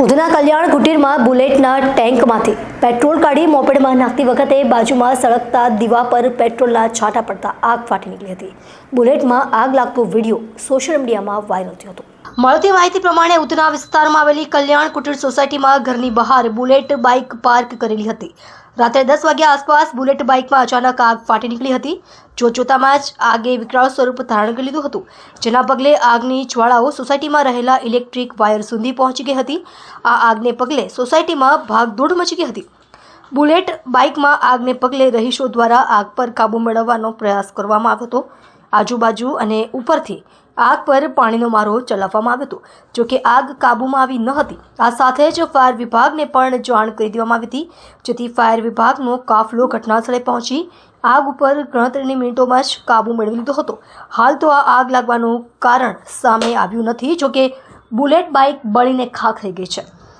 ઉધના કલ્યાણ કુટીરમાં બુલેટના ટેન્કમાંથી petrol કાઢી મોપેડમાં નાખતી વખતે બાજુમાં સળગતા દીવા પર પેટ્રોલના છાંટા પડતા આગ ફાટી નીકળી હતી। બુલેટમાં આગ લાગતો વિડીયો સોશિયલ મીડિયામાં વાયરલ થયો હતો। મળતી માહિતી પ્રમાણે ઉધના વિસ્તારમાં આવેલી કલ્યાણ કુટીર સોસાયટીમાં ઘરની બહાર બુલેટ બાઇક પાર્ક કરેલી હતી। રાત્રે 10 વાગ્યા આસપાસ બુલેટ બાઇકમાં અચાનક આગ ફાટી નીકળી હતી। જોતજોતામાં જ આગે વિકરાળ સ્વરૂપ ધારણ કરી લીધું હતું, જેના પગલે આગની જ્વાળાઓ સોસાયટીમાં રહેલા ઇલેક્ટ્રિક વાયર સુધી પહોંચી ગઈ હતી। આ આગને પગલે સોસાયટીમાં ભાગદોડ મચી ગઈ હતી। બુલેટ બાઇકમાં આગને પગલે રહીશો દ્વારા આગ પર કાબૂ મેળવવાનો પ્રયાસ કરવામાં આવ્યો હતો। આજુબાજુ અને ઉપરથી આગ પર પાણીનો મારો ચલાવવામાં આવ્યો હતો, જો કે આગ કાબૂમાં આવી ન હતી। આ સાથે જ ફાયર વિભાગને પણ જાણ કરી દેવામાં આવી હતી, જેથી ફાયર વિભાગનો કાફલો ઘટનાસ્થળે પહોંચી આગ ઉપર ગણતરીની મિનિટોમાં જ કાબૂ મેળવી લીધો હતો। હાલ તો આ આગ લાગવાનું કારણ સામે આવ્યું નથી, જો કે બુલેટ બાઇક બળીને ખાખ થઈ ગઈ છે।